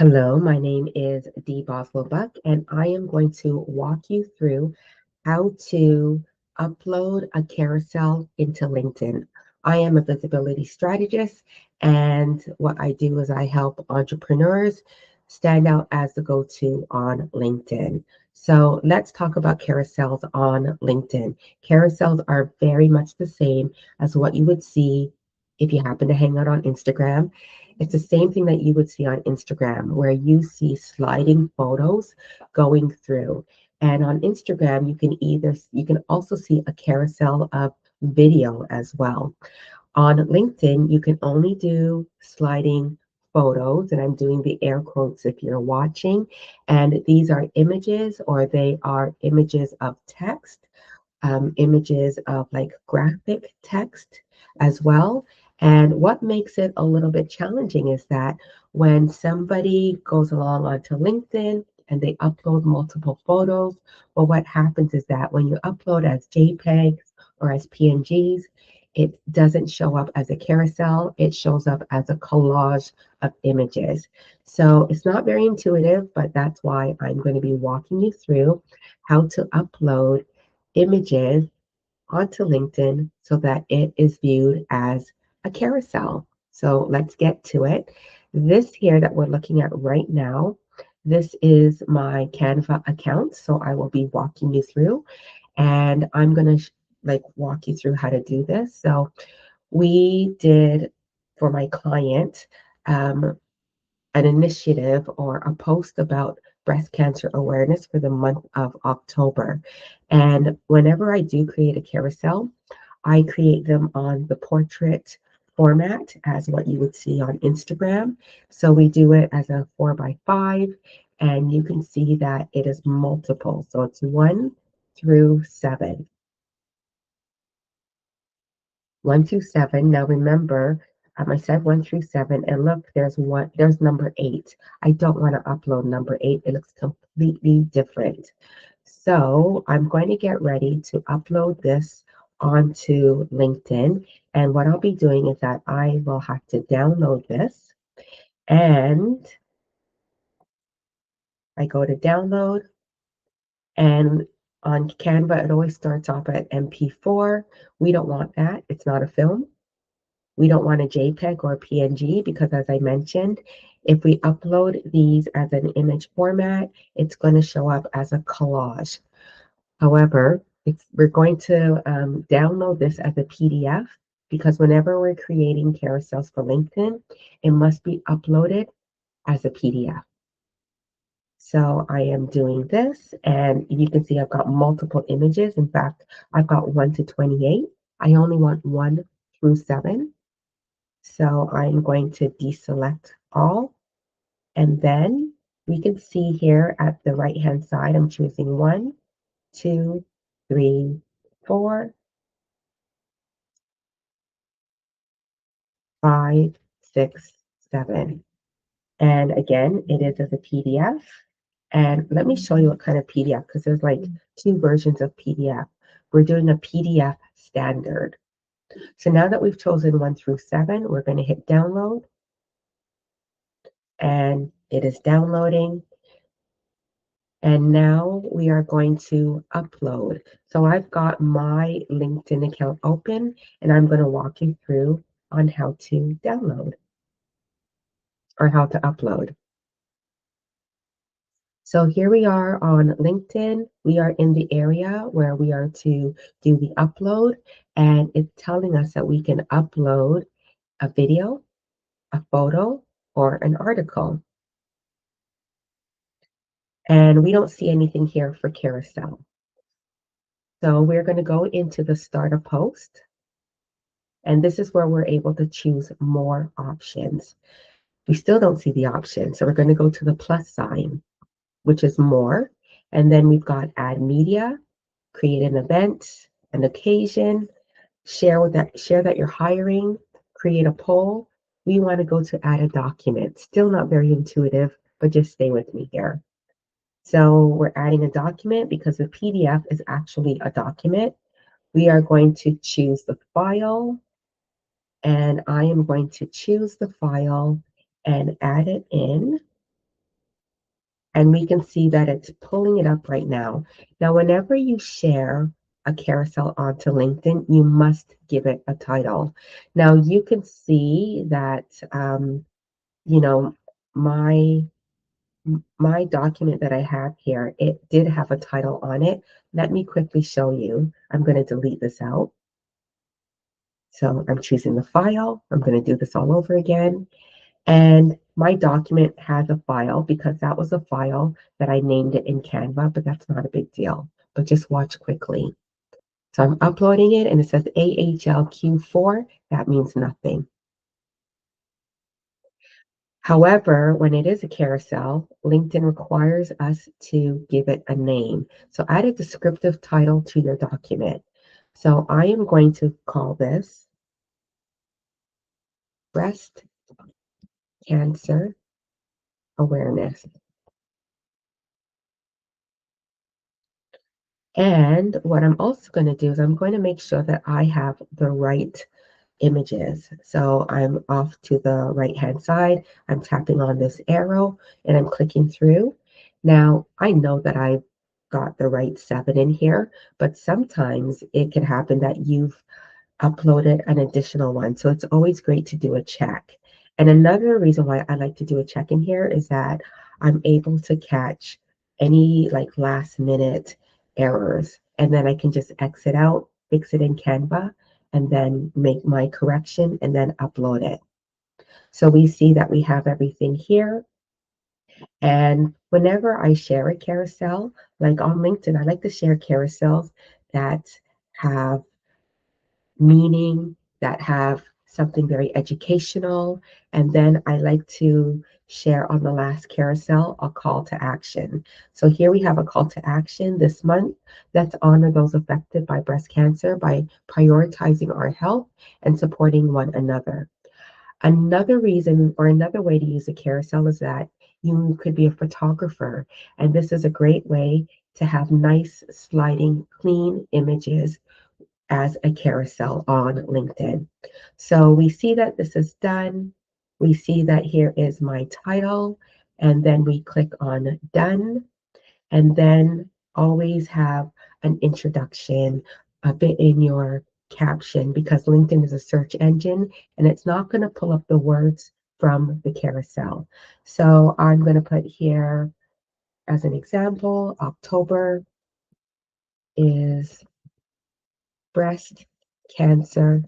Hello, my name is Dee Boswell-Buck, and I am going to walk you through how to upload a carousel into LinkedIn. I am a visibility strategist, and what I do is I help entrepreneurs stand out as the go-to on LinkedIn. So let's talk about carousels on LinkedIn. Carousels are very much the same as what you would see if you happen to hang out on Instagram. It's the same thing that you would see on Instagram, where you see sliding photos going through. And on Instagram, you can also see a carousel of video as well. On LinkedIn, you can only do sliding photos, and I'm doing the air quotes if you're watching. And these are images, or they are images of text, images of like graphic text as well. And what makes it a little bit challenging is that when somebody goes along onto LinkedIn and they upload multiple photos, well, what happens is that when you upload as JPEGs or as PNGs, it doesn't show up as a carousel, it shows up as a collage of images. So it's not very intuitive, but that's why I'm going to be walking you through how to upload images onto LinkedIn so that it is viewed as a carousel. So let's get to it. This here that we're looking at right now, this is my Canva account. So I will be walking you through, and I'm going to like walk you through how to do this. So we did for my client an initiative or a post about breast cancer awareness for the month of October. And whenever I do create a carousel, I create them on the portrait format as what you would see on Instagram. So we do it as a 4x5, and you can see that it is multiple. So it's 1 through 7. 1 through 7. Now remember, I said 1 through 7, and look, there's number 8. I don't want to upload number 8. It looks completely different. So I'm going to get ready to upload this onto LinkedIn. And what I'll be doing is that I will have to download this. And I go to download, and on Canva, it always starts off at MP4. We don't want that. It's not a film. We don't want a JPEG or a PNG because, as I mentioned, if we upload these as an image format, it's going to show up as a collage. However, we're going to download this as a PDF because whenever we're creating carousels for LinkedIn, it must be uploaded as a PDF. So I am doing this, and you can see I've got multiple images. In fact, I've got 1 to 28. I only want 1 through 7. So I'm going to deselect all, and then we can see here at the right hand side, I'm choosing 1, 2, 3, 4, 5, 6, 7. And again, it is as a PDF. And let me show you what kind of PDF, because there's like 2 versions of PDF. We're doing a PDF standard. So now that we've chosen 1 through 7, we're going to hit download, and it is downloading. And now we are going to upload. So I've got my LinkedIn account open, and I'm going to walk you through on how to download or how to upload. So here we are on LinkedIn. We are in the area where we are to do the upload, and it's telling us that we can upload a video, a photo, or an article. And we don't see anything here for carousel. So we're going to go into the start a post, and this is where we're able to choose more options. We still don't see the option, so we're going to go to the plus sign, which is more, and then we've got add media, create an event, an occasion, share that you're hiring, create a poll. We want to go to add a document. Still not very intuitive, but just stay with me here. So we're adding a document because the PDF is actually a document. We are going to choose the file, and I am going to choose the file and add it in. And we can see that it's pulling it up right now. Now, whenever you share a carousel onto LinkedIn, you must give it a title. Now, you can see that, you know, my my document that I have here, it did have a title on it. Let me quickly show you. I'm going to delete this out. So I'm choosing the file. I'm going to do this all over again. And my document has a file because that was a file that I named it in Canva, but that's not a big deal. But just watch quickly. So I'm uploading it and it says AHLQ4. That means nothing. However, when it is a carousel, LinkedIn requires us to give it a name. So add a descriptive title to your document. So I am going to call this Breast Cancer Awareness. And what I'm also going to do is I'm going to make sure that I have the right images. So I'm off to the right hand side. I'm tapping on this arrow and I'm clicking through. Now I know that I've got the right 7 in here, but sometimes it can happen that you've uploaded an additional one. So it's always great to do a check. And another reason why I like to do a check in here is that I'm able to catch any like last minute errors. And then I can just exit out, fix it in Canva, and then make my correction and then upload it. So we see that we have everything here. And whenever I share a carousel, like on LinkedIn, I like to share carousels that have meaning, that have something very educational. And then I like to share on the last carousel a call to action. So here we have a call to action this month. Let's honor those affected by breast cancer by prioritizing our health and supporting one another. Another reason or another way to use a carousel is that you could be a photographer, and this is a great way to have nice, sliding, clean images as a carousel on LinkedIn. So we see that this is done. We see that here is my title, and then we click on done, and then always have an introduction, a bit in your caption, because LinkedIn is a search engine and it's not going to pull up the words from the carousel. So I'm going to put here as an example, October is Breast Cancer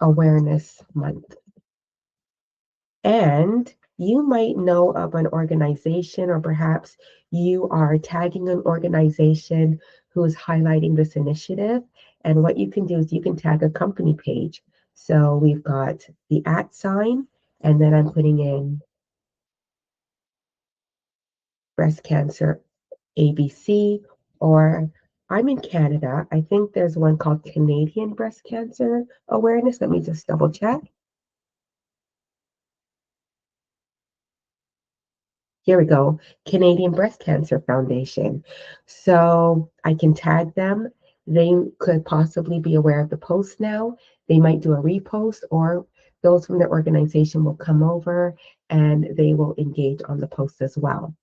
Awareness Month. And you might know of an organization, or perhaps you are tagging an organization who is highlighting this initiative. And what you can do is you can tag a company page. So we've got the @ sign, and then I'm putting in breast cancer ABC, or I'm in Canada. I think there's one called Canadian Breast Cancer Awareness. Let me just double check. Here we go, Canadian Breast Cancer Foundation. So I can tag them. They could possibly be aware of the post now. They might do a repost, or those from the organization will come over and they will engage on the post as well.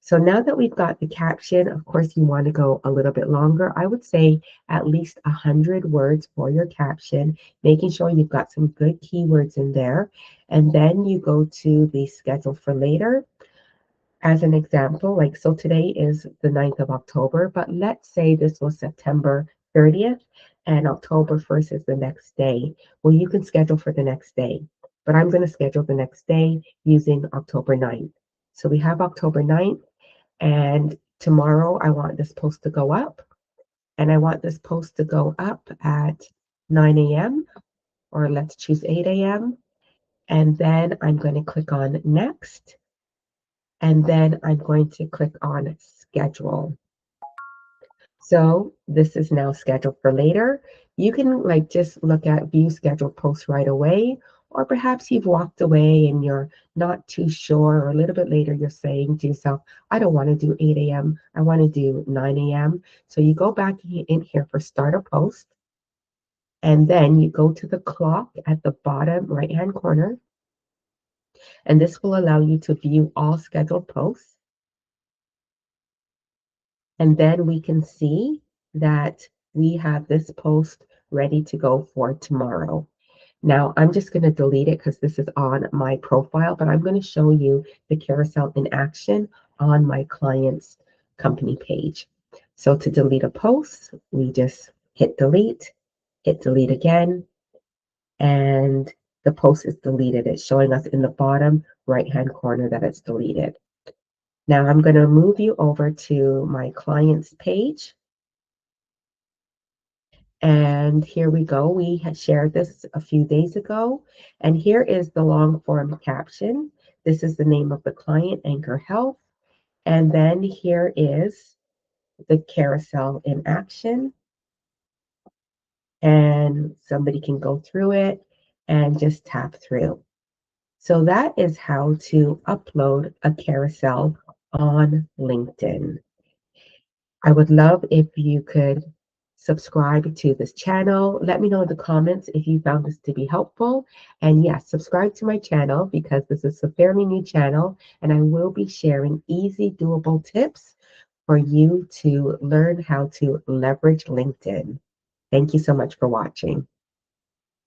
So now that we've got the caption, of course, you want to go a little bit longer. I would say at least 100 words for your caption, making sure you've got some good keywords in there. And then you go to the schedule for later. As an example, like, so today is the 9th of October, but let's say this was September 30th and October 1st is the next day. Well, you can schedule for the next day, but I'm going to schedule the next day using October 9th. So we have October 9th, and tomorrow I want this post to go up, and I want this post to go up at 9 a.m., or let's choose 8 a.m. And then I'm going to click on next. And then I'm going to click on schedule. So this is now scheduled for later. You can like just look at view scheduled posts right away, or perhaps you've walked away and you're not too sure, or a little bit later you're saying to yourself, I don't want to do 8 a.m. I want to do 9 a.m. So you go back in here for start a post, and then you go to the clock at the bottom right hand corner, And this will allow you to view all scheduled posts. And then we can see that we have this post ready to go for tomorrow. Now I'm just going to delete it because this is on my profile, but I'm going to show you the carousel in action on my client's company page. So to delete a post, we just hit delete again, and the post is deleted. It's showing us in the bottom right-hand corner that it's deleted. Now I'm going to move you over to my client's page. And here we go. We had shared this a few days ago. And here is the long form caption. This is the name of the client, Anchor Health. And then here is the carousel in action. And somebody can go through it and just tap through. So that is how to upload a carousel on LinkedIn. I would love if you could subscribe to this channel. Let me know in the comments if you found this to be helpful. And yes, subscribe to my channel because this is a fairly new channel and I will be sharing easy, doable tips for you to learn how to leverage LinkedIn. Thank you so much for watching.